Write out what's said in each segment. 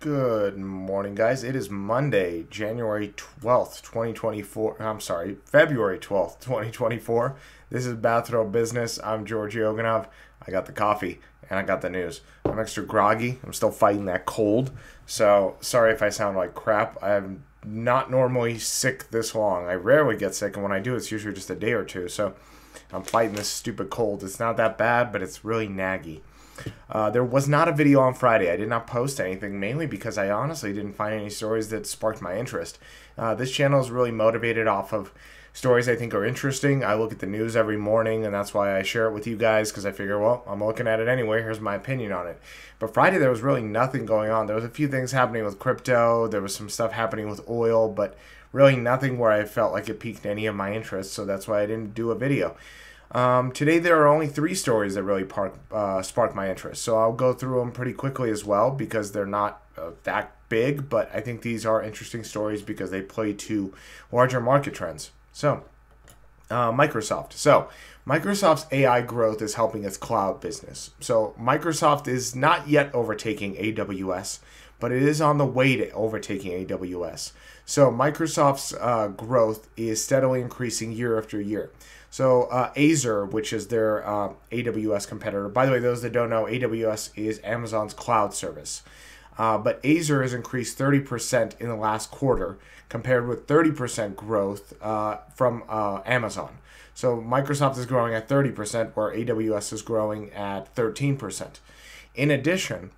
Good morning, guys. It is Monday, January 12th, 2024. I'm sorry, February 12th, 2024. This is Bathrobe Business. I'm Georgi Oganov. I got the coffee and I got the news. I'm extra groggy. I'm still fighting that cold. So, sorry if I sound like crap. I'm not normally sick this long. I rarely get sick, and when I do, it's usually just a day or two. So, I'm fighting this stupid cold. It's not that bad, but it's really naggy. There was not a video on Friday. I did not post anything, mainly because I honestly didn't find any stories that sparked my interest. This channel is really motivated off of stories I think are interesting. I look at the news every morning, and that's why I share it with you guys, because I figure, well, I'm looking at it anyway. Here's my opinion on it. But Friday, there was really nothing going on. There was a few things happening with crypto. There was some stuff happening with oil, but really nothing where I felt like it piqued any of my interest, so that's why I didn't do a video. Today there are only 3 stories that really spark my interest, so I'll go through them pretty quickly as well because they're not that big, but I think these are interesting stories because they play to larger market trends. So, Microsoft. So, Microsoft's AI growth is helping its cloud business. So, Microsoft is not yet overtaking AWS, but it is on the way to overtaking AWS. So, Microsoft's growth is steadily increasing year after year. So Azure, which is their AWS competitor. By the way, those that don't know, AWS is Amazon's cloud service. But Azure has increased 30% in the last quarter, compared with 30% growth from Amazon. So Microsoft is growing at 30%, where AWS is growing at 13%. In addition,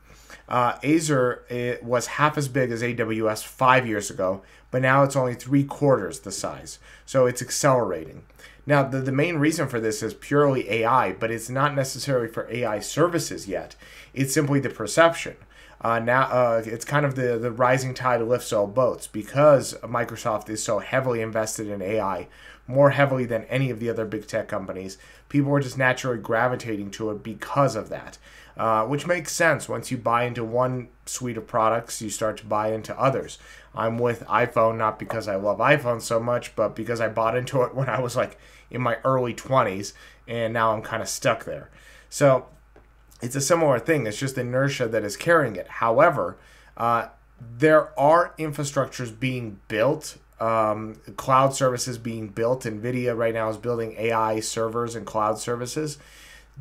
Azure was half as big as AWS 5 years ago, but now it's only 3/4 the size. So it's accelerating. Now, the main reason for this is purely AI, but it's not necessarily for AI services yet. It's simply the perception. Now, it's kind of the rising tide lifts all boats because Microsoft is so heavily invested in AI, more heavily than any of the other big tech companies. People are just naturally gravitating to it because of that, which makes sense. Once you buy into one suite of products, you start to buy into others. I'm with iPhone, not because I love iPhone so much, but because I bought into it when I was like in my early 20s, and now I'm kind of stuck there. So it's a similar thing. It's just inertia that is carrying it. However, there are infrastructures being built, cloud services being built. NVIDIA right now is building AI servers and cloud services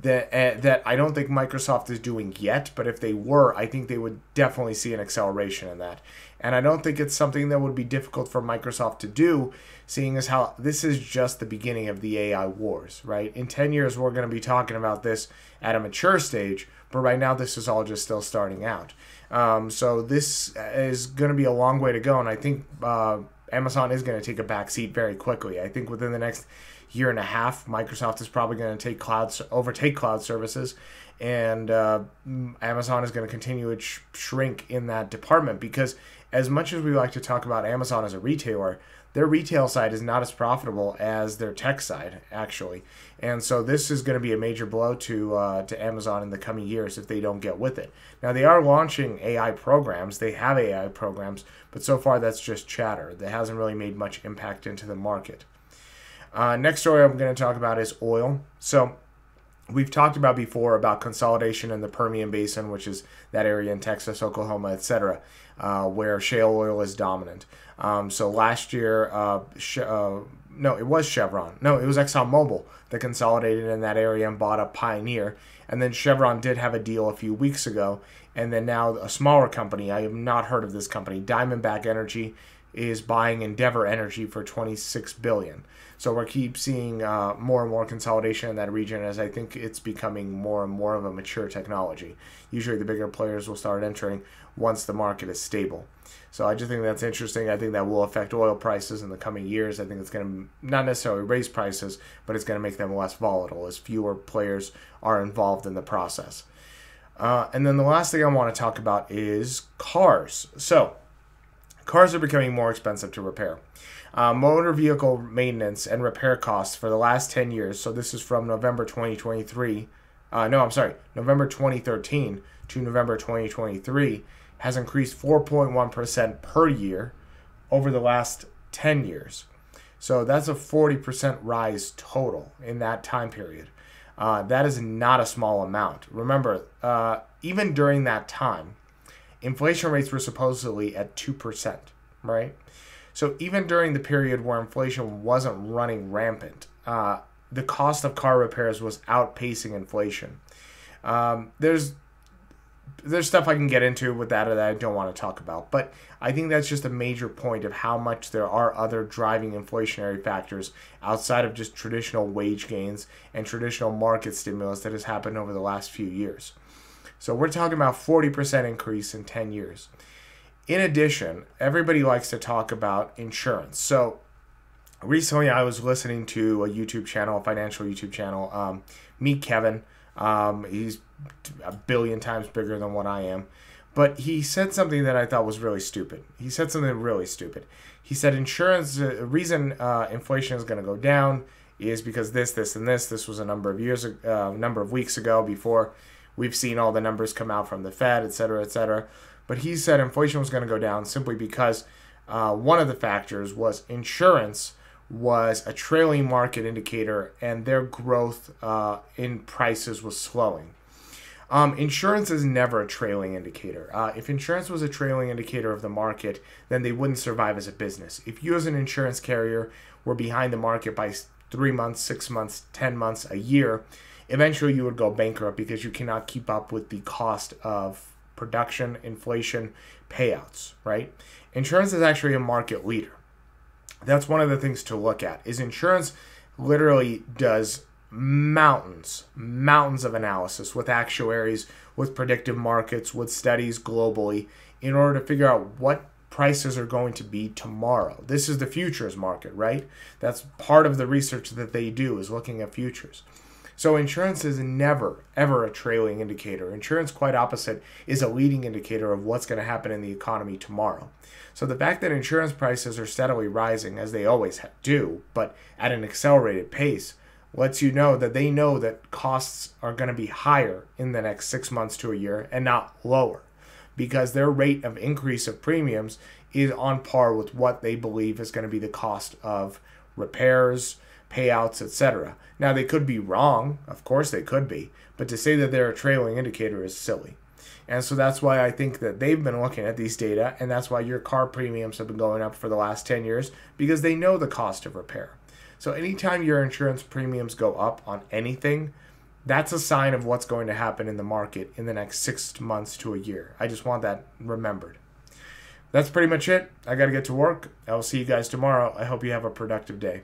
that I don't think Microsoft is doing yet, but if they were, I think they would definitely see an acceleration in that. And I don't think it's something that would be difficult for Microsoft to do, seeing as how this is just the beginning of the AI wars, right? In 10 years, we're going to be talking about this at a mature stage, but right now this is all just still starting out. So this is going to be a long way to go, and I think Amazon is going to take a back seat very quickly. I think within the next year and a half, Microsoft is probably going to overtake cloud services, and Amazon is going to continue to shrink in that department because as much as we like to talk about Amazon as a retailer, their retail side is not as profitable as their tech side, actually. And so this is going to be a major blow to Amazon in the coming years if they don't get with it. Now, they are launching AI programs. They have AI programs, but so far that's just chatter. That hasn't really made much impact into the market. Next story I'm going to talk about is oil. So we've talked about before about consolidation in the Permian Basin, which is that area in Texas, Oklahoma, etc., where shale oil is dominant. So last year, no, it was Chevron. No, it was ExxonMobil that consolidated in that area and bought up Pioneer. And then Chevron did have a deal a few weeks ago. And then now a smaller company, I have not heard of this company, Diamondback Energy, is buying Endeavor Energy for $26 billion. So we're keep seeing more and more consolidation in that region as I think it's becoming more and more of a mature technology. Usually the bigger players will start entering once the market is stable. So I just think that's interesting. I think that will affect oil prices in the coming years. I think it's going to not necessarily raise prices, but it's going to make them less volatile as fewer players are involved in the process. And then the last thing I want to talk about is cars. So cars are becoming more expensive to repair. Motor vehicle maintenance and repair costs for the last 10 years, so this is from November 2023, November 2013 to November 2023, has increased 4.1% per year over the last 10 years. So that's a 40% rise total in that time period. That is not a small amount. Remember, even during that time, inflation rates were supposedly at 2%, right? So even during the period where inflation wasn't running rampant, the cost of car repairs was outpacing inflation. There's stuff I can get into with that I don't want to talk about, but I think that's just a major point of how much there are other driving inflationary factors outside of just traditional wage gains and traditional market stimulus that has happened over the last few years. So we're talking about 40% increase in 10 years. In addition, everybody likes to talk about insurance. So recently I was listening to a YouTube channel, a financial YouTube channel, Meet Kevin. He's a billion times bigger than what I am. But he said something that I thought was really stupid. He said something really stupid. He said insurance, the reason inflation is going to go down is because this, and this. This was a number of weeks ago before we've seen all the numbers come out from the Fed, et cetera, et cetera. But he said inflation was going to go down simply because one of the factors was insurance was a trailing market indicator, and their growth in prices was slowing. Insurance is never a trailing indicator. If insurance was a trailing indicator of the market, then they wouldn't survive as a business. If you as an insurance carrier were behind the market by 3 months, 6 months, 10 months, a year, eventually you would go bankrupt because you cannot keep up with the cost of production, inflation, payouts, right? Insurance is actually a market leader. That's one of the things to look at, is insurance literally does mountains of analysis with actuaries, with predictive markets, with studies globally in order to figure out what prices are going to be tomorrow. This is the futures market, right? That's part of the research that they do, is looking at futures. So insurance is never, ever a trailing indicator. Insurance, quite opposite, is a leading indicator of what's going to happen in the economy tomorrow. So the fact that insurance prices are steadily rising, as they always do, but at an accelerated pace, lets you know that they know that costs are going to be higher in the next 6 months to a year and not lower, because their rate of increase of premiums is on par with what they believe is going to be the cost of repairs, payouts, etc. Now, they could be wrong. Of course they could be. But to say that they're a trailing indicator is silly. And so that's why I think that they've been looking at these data, and that's why your car premiums have been going up for the last 10 years, because they know the cost of repair. So anytime your insurance premiums go up on anything, that's a sign of what's going to happen in the market in the next 6 months to a year. I just want that remembered. That's pretty much it. I got to get to work. I will see you guys tomorrow. I hope you have a productive day.